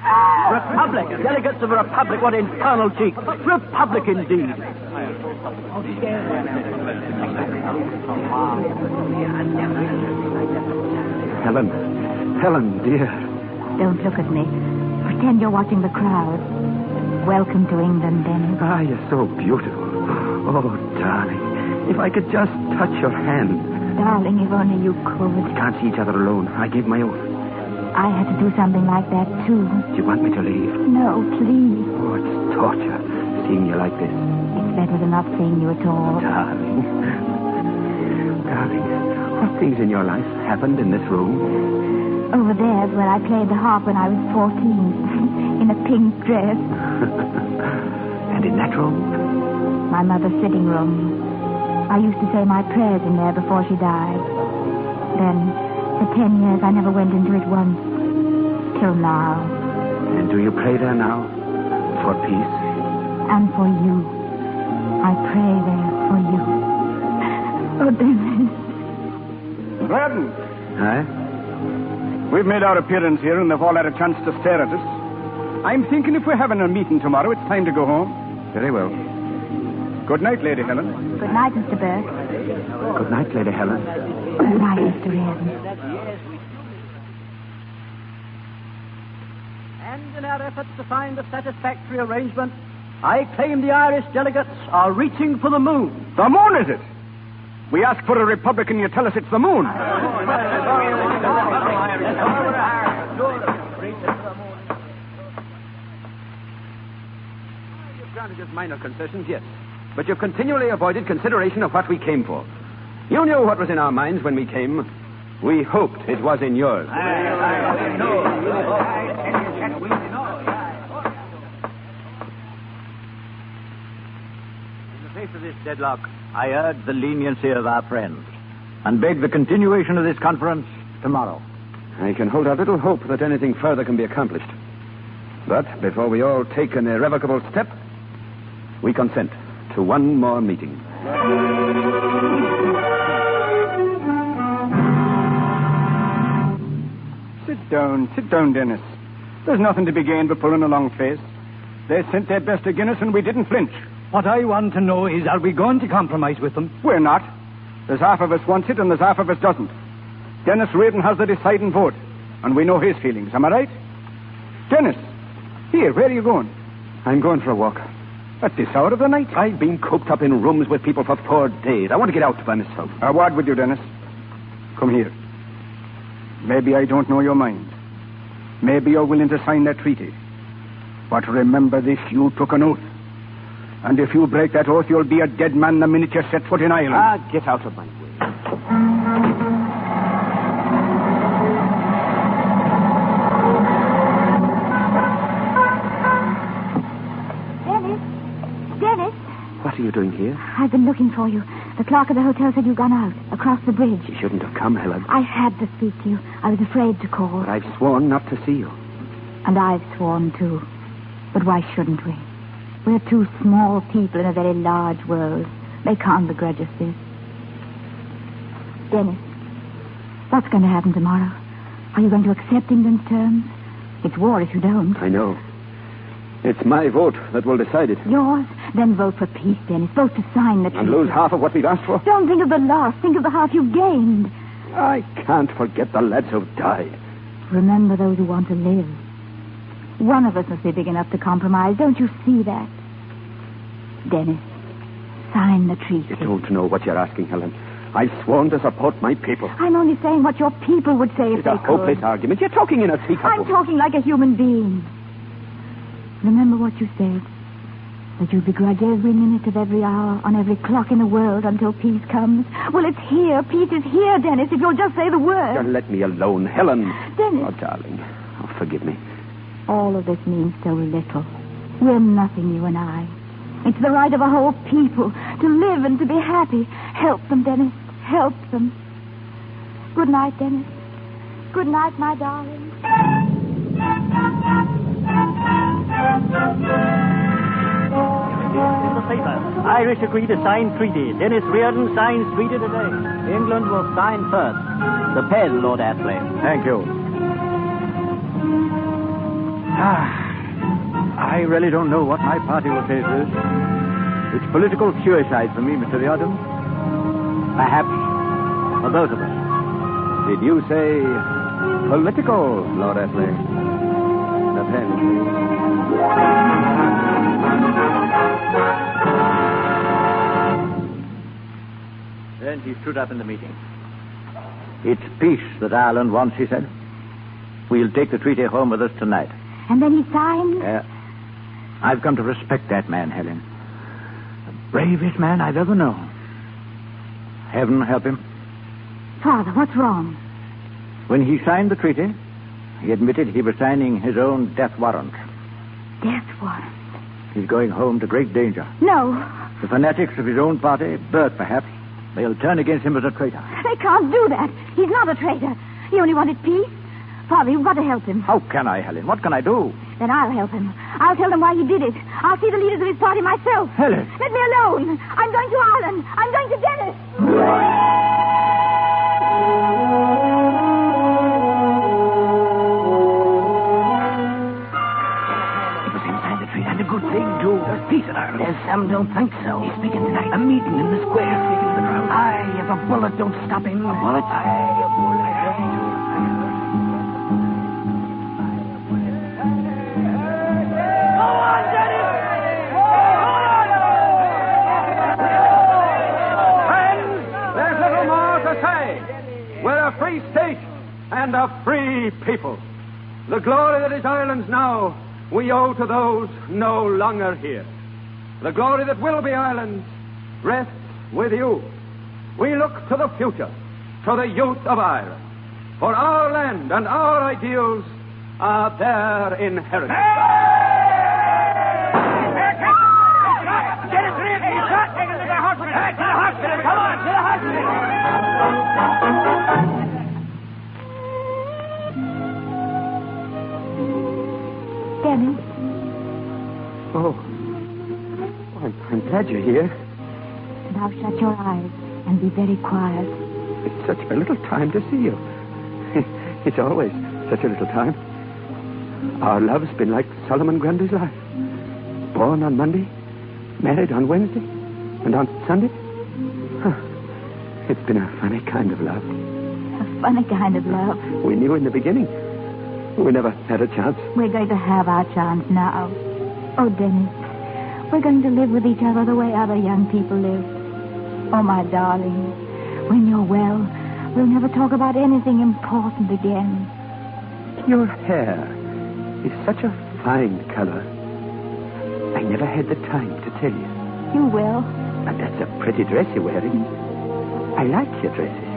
Republic. Delegates of a republic. What infernal cheek. Republic, indeed. Helen, dear. Don't look at me. Pretend you're watching the crowd. Welcome to England, Dennis. Ah, you're so beautiful. Oh, darling. If I could just touch your hand. Darling, if only you could. We can't see each other alone. I gave my oath. I had to do something like that, too. Do you want me to leave? No, please. Oh, it's torture, seeing you like this. It's better than not seeing you at all. Darling, what things in your life happened in this room? Over there's where I played the harp when I was 14, in a pink dress. And in that room? My mother's sitting room. I used to say my prayers in there before she died. Then For 10 years, I never went into it once. Till now. And do you pray there now? For peace? And for you. I pray there for you. Oh, Dennis. Reardon. Aye? We've made our appearance here, and they've all had a chance to stare at us. I'm thinking if we're having a meeting tomorrow, it's time to go home. Very well. Good night, Lady Helen. Good night, Mr. Burke. Good night, Lady Helen. Good night, Mr. Reardon. And in our efforts to find a satisfactory arrangement, I claim the Irish delegates are reaching for the moon. The moon, is it? We ask for a republic and you tell us it's the moon. You've granted us minor concessions, yes. But you've continually avoided consideration of what we came for. You knew what was in our minds when we came. We hoped it was in yours. In the face of this deadlock, I urge the leniency of our friends and beg the continuation of this conference tomorrow. I can hold out little hope that anything further can be accomplished. But before we all take an irrevocable step, we consent to one more meeting. Sit down, Dennis. There's nothing to be gained by pulling a long face. They sent their best against us and we didn't flinch. What I want to know is, are we going to compromise with them? We're not. There's half of us wants it and there's half of us doesn't. Dennis Reardon has the deciding vote, and we know his feelings. Am I right? Dennis, here, where are you going? I'm going for a walk. At this hour of the night? I've been cooped up in rooms with people for 4 days. I want to get out by myself. A word with you, Dennis. Come here. Maybe I don't know your mind. Maybe you're willing to sign that treaty. But remember this, you took an oath. And if you break that oath, you'll be a dead man the minute you set foot in Ireland. Get out of my way. Dennis? What are you doing here? I've been looking for you. The clerk of the hotel said you'd gone out, across the bridge. You shouldn't have come, Helen. I had to speak to you. I was afraid to call. But I've sworn not to see you. And I've sworn, too. But why shouldn't we? We're two small people in a very large world. They can't begrudge us this. Dennis, what's going to happen tomorrow? Are you going to accept England's terms? It's war if you don't. I know. It's my vote that will decide it. Yours? Then vote for peace, Dennis. Vote to sign the treaty. And lose half of what we've asked for? Don't think of the loss. Think of the half you've gained. I can't forget the lads who've died. Remember those who want to live. One of us must be big enough to compromise. Don't you see that? Dennis, sign the treaty. You don't know what you're asking, Helen. I've sworn to support my people. I'm only saying what your people would say if they could. It's a hopeless argument. You're talking in a teacup. I'm talking like a human being. Remember what you said. That you begrudge every minute of every hour on every clock in the world until peace comes. Well, it's here. Peace is here, Dennis, if you'll just say the word. You'll let me alone, Helen. Dennis. Oh, darling. Oh, forgive me. All of this means so little. We're nothing, you and I. It's the right of a whole people to live and to be happy. Help them, Dennis. Help them. Good night, Dennis. Good night, my darling. The paper. Irish agree to sign treaty. Dennis Reardon signs treaty today. England will sign first. The pen, Lord Athley. Thank you. I really don't know what my party will say to this. It's political suicide for me, Mr. Reardon. Perhaps for both of us. Did you say political, Lord Athley? The pen. Then he stood up in the meeting. It's peace that Ireland wants, he said. We'll take the treaty home with us tonight. And then he signed? I've come to respect that man, Helen. The bravest man I've ever known. Heaven help him. Father, what's wrong? When he signed the treaty, he admitted he was signing his own death warrant. Death warrant? He's going home to great danger. No. The fanatics of his own party, Burke perhaps, they'll turn against him as a traitor. They can't do that. He's not a traitor. He only wanted peace. Father, you've got to help him. How can I, Helen? What can I do? Then I'll help him. I'll tell them why he did it. I'll see the leaders of his party myself. Helen. Let me alone. I'm going to Ireland. I'm going to Dennis. It was inside the tree, and a good thing, too. There's peace in Ireland. Yes, Sam don't think so. He's speaking tonight. A meeting in the square, speaking to the crowd. Aye, if a bullet don't stop him. A bullet? Aye, a bullet. Free state and a free people. The glory that is Ireland's now, we owe to those no longer here. The glory that will be Ireland's rests with you. We look to the future, to the youth of Ireland. For our land and our ideals are their inheritance. Get it, he's shot. Take him to the hospital. Come on, to the hospital. Dennis. Oh, I'm glad you're here. Now shut your eyes and be very quiet. It's such a little time to see you. It's always such a little time. Our love's been like Solomon Grundy's life. Born on Monday, married on Wednesday, and on Sunday. It's been a funny kind of love. A funny kind of love. We knew in the beginning. We never had a chance. We're going to have our chance now. Oh, Dennis, we're going to live with each other the way other young people live. Oh, my darling, when you're well, we'll never talk about anything important again. Your hair is such a fine color. I never had the time to tell you. You will. And that's a pretty dress you're wearing. I like your dresses.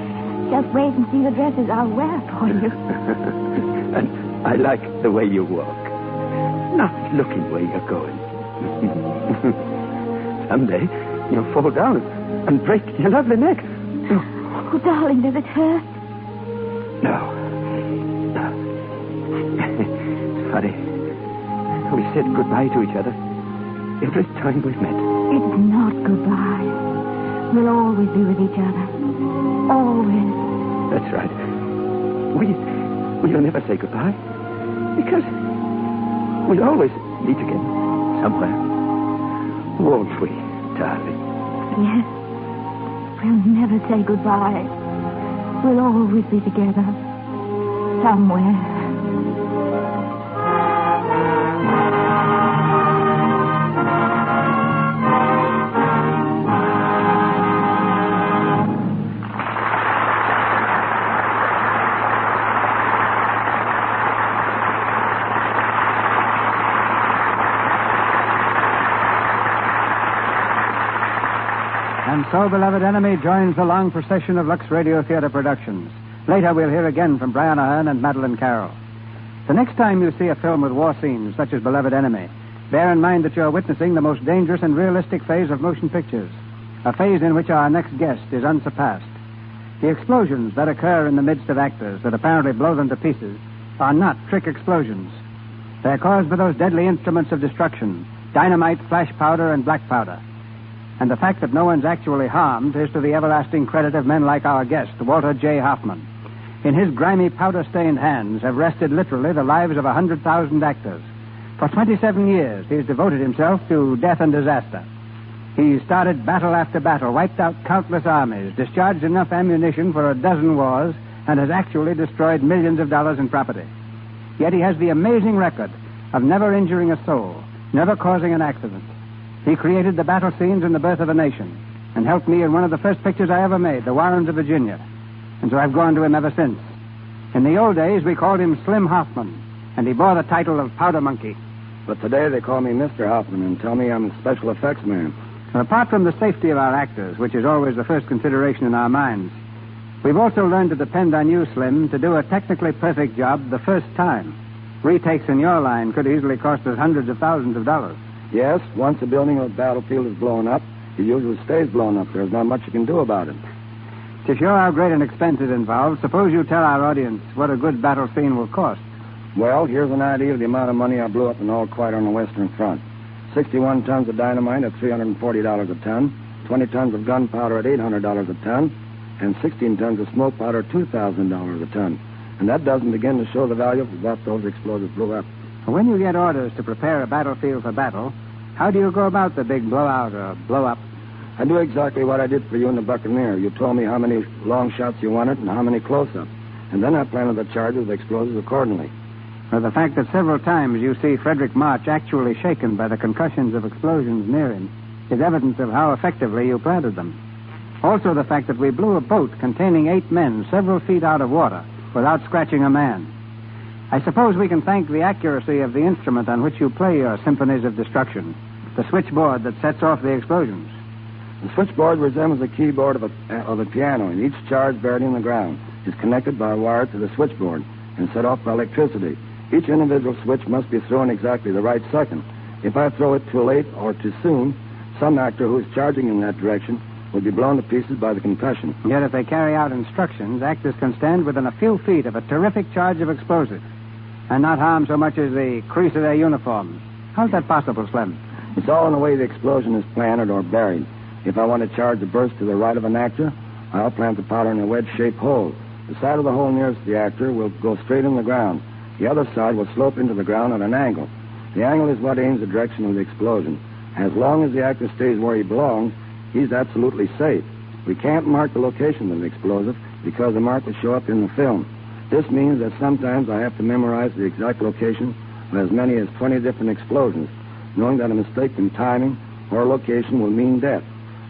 Just wait and see the dresses I'll wear for you. And I like the way you walk. Not looking where you're going. Someday you'll fall down and break your lovely neck. Oh, darling, does it hurt? No. It's funny. We said goodbye to each other every time we met. It's not goodbye. We'll always be with each other. Always. That's right. We'll never say goodbye. Because we'll always meet again somewhere. Won't we, darling? Yes. We'll never say goodbye. We'll always be together. Somewhere. And so, Beloved Enemy joins the long procession of Lux Radio Theater productions. Later, we'll hear again from Brian Ahern and Madeline Carroll. The next time you see a film with war scenes, such as Beloved Enemy, bear in mind that you're witnessing the most dangerous and realistic phase of motion pictures, a phase in which our next guest is unsurpassed. The explosions that occur in the midst of actors that apparently blow them to pieces are not trick explosions. They're caused by those deadly instruments of destruction, dynamite, flash powder, and black powder. And the fact that no one's actually harmed is to the everlasting credit of men like our guest, Walter J. Hoffman. In his grimy, powder-stained hands have rested literally the lives of 100,000 actors. For 27 years, he's devoted himself to death and disaster. He's started battle after battle, wiped out countless armies, discharged enough ammunition for a dozen wars, and has actually destroyed millions of dollars in property. Yet he has the amazing record of never injuring a soul, never causing an accident. He created the battle scenes in The Birth of a Nation and helped me in one of the first pictures I ever made, The Warrens of Virginia. And so I've gone to him ever since. In the old days, we called him Slim Hoffman, and he bore the title of Powder Monkey. But today they call me Mr. Hoffman and tell me I'm a special effects man. Apart from the safety of our actors, which is always the first consideration in our minds, we've also learned to depend on you, Slim, to do a technically perfect job the first time. Retakes in your line could easily cost us hundreds of thousands of dollars. Yes, once a building or a battlefield is blown up, it usually stays blown up. There's not much you can do about it. To show how great an expense is involved, suppose you tell our audience what a good battle scene will cost. Well, here's an idea of the amount of money I blew up in All Quiet on the Western Front. 61 tons of dynamite at $340 a ton, 20 tons of gunpowder at $800 a ton, and 16 tons of smoke powder at $2,000 a ton. And that doesn't begin to show the value of what those explosives blew up. When you get orders to prepare a battlefield for battle, how do you go about the big blowout or blow-up? I do exactly what I did for you in the Buccaneer. You told me how many long shots you wanted and how many close-ups. And then I planted the charges of explosives accordingly. Well, the fact that several times you see Frederick March actually shaken by the concussions of explosions near him is evidence of how effectively you planted them. Also, the fact that we blew a boat containing 8 men several feet out of water without scratching a man. I suppose we can thank the accuracy of the instrument on which you play your symphonies of destruction, the switchboard that sets off the explosions. The switchboard resembles the keyboard of a piano, and each charge buried in the ground is connected by a wire to the switchboard and set off by electricity. Each individual switch must be thrown exactly the right second. If I throw it too late or too soon, some actor who is charging in that direction will be blown to pieces by the concussion. Yet if they carry out instructions, actors can stand within a few feet of a terrific charge of explosive and not harm so much as the crease of their uniforms. How's that possible, Slim? It's all in the way the explosion is planted or buried. If I want to charge a burst to the right of an actor, I'll plant the powder in a wedge-shaped hole. The side of the hole nearest the actor will go straight in the ground. The other side will slope into the ground at an angle. The angle is what aims the direction of the explosion. As long as the actor stays where he belongs, he's absolutely safe. We can't mark the location of the explosive because the mark will show up in the film. This means that sometimes I have to memorize the exact location of as many as 20 different explosions, knowing that a mistake in timing or location will mean death.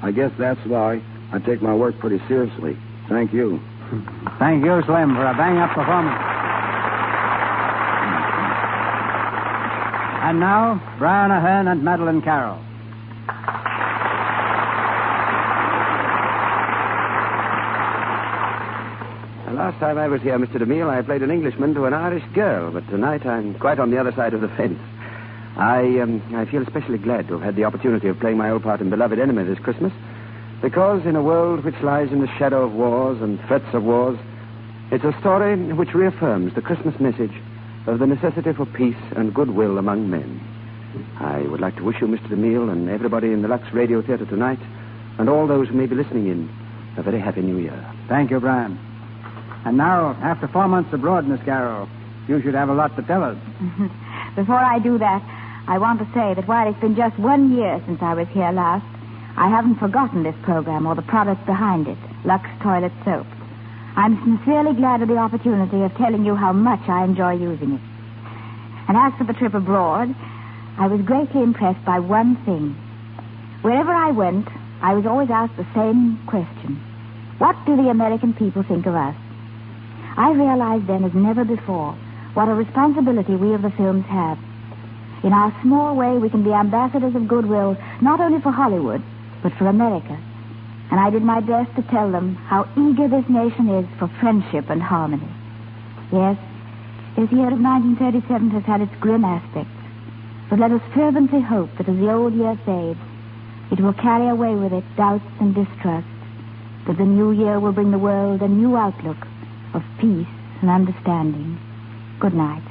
I guess that's why I take my work pretty seriously. Thank you. Thank you, Slim, for a bang-up performance. And now, Brian Ahern and Madeline Carroll. Last time I was here, Mr. DeMille, I played an Englishman to an Irish girl, but tonight I'm quite on the other side of the fence. I feel especially glad to have had the opportunity of playing my old part in Beloved Enemy this Christmas, because in a world which lies in the shadow of wars and threats of wars, it's a story which reaffirms the Christmas message of the necessity for peace and goodwill among men. I would like to wish you, Mr. DeMille, and everybody in the Lux Radio Theater tonight, and all those who may be listening in, a very happy New Year. Thank you, Brian. And now, after 4 months abroad, Miss Carroll, you should have a lot to tell us. Before I do that, I want to say that while it's been just 1 year since I was here last, I haven't forgotten this program or the product behind it, Lux Toilet Soap. I'm sincerely glad of the opportunity of telling you how much I enjoy using it. And as for the trip abroad, I was greatly impressed by one thing. Wherever I went, I was always asked the same question. What do the American people think of us? I realized then as never before what a responsibility we of the films have. In our small way, we can be ambassadors of goodwill, not only for Hollywood, but for America. And I did my best to tell them how eager this nation is for friendship and harmony. Yes, this year of 1937 has had its grim aspects. But let us fervently hope that as the old year fades, it will carry away with it doubts and distrust, that the new year will bring the world a new outlook of peace and understanding. Good night.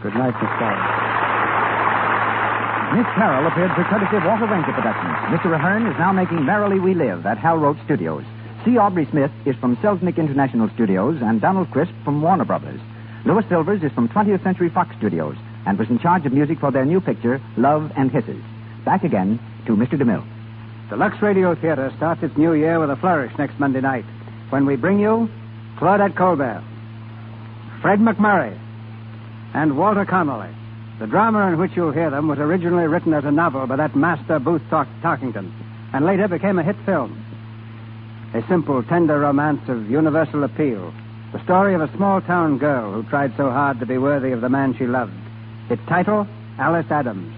Good night, Miss Carroll. Miss Carroll appeared for courtesy of Walter Winter Productions. Mr. Ahern is now making Merrily We Live at Hal Roach Studios. C. Aubrey Smith is from Selznick International Studios and Donald Crisp from Warner Brothers. Louis Silvers is from 20th Century Fox Studios and was in charge of music for their new picture, Love and Hisses. Back again to Mr. DeMille. The Lux Radio Theater starts its new year with a flourish next Monday night, when we bring you Claudette Colbert, Fred McMurray, and Walter Connolly. The drama in which you'll hear them was originally written as a novel by that master Booth Tarkington, and later became a hit film. A simple, tender romance of universal appeal. The story of a small-town girl who tried so hard to be worthy of the man she loved. Its title, Alice Adams.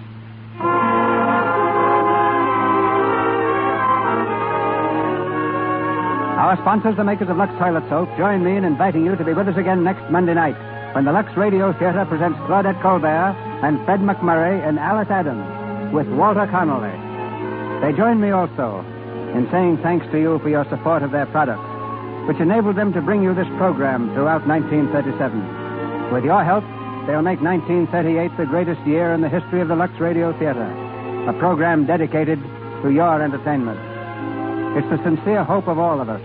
Our sponsors, the makers of Lux Toilet Soap, join me in inviting you to be with us again next Monday night when the Lux Radio Theater presents Claudette Colbert and Fred McMurray in Alice Adams with Walter Connolly. They join me also in saying thanks to you for your support of their products which enabled them to bring you this program throughout 1937. With your help, they'll make 1938 the greatest year in the history of the Lux Radio Theater, a program dedicated to your entertainment. It's the sincere hope of all of us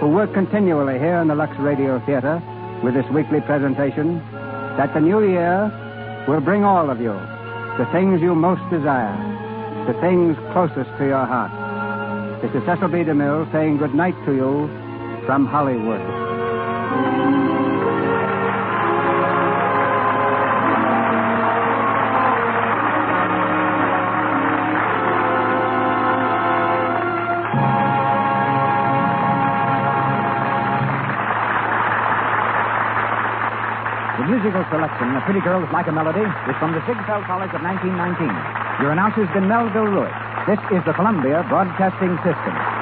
who work continually here in the Lux Radio Theater with this weekly presentation that the new year will bring all of you the things you most desire, the things closest to your heart. This is Cecil B. DeMille saying good night to you from Hollywood. The musical selection, A Pretty Girl With Like a Melody, is from the Ziegfeld College of 1919. Your announcer's been Melville Ruick. This is the Columbia Broadcasting System.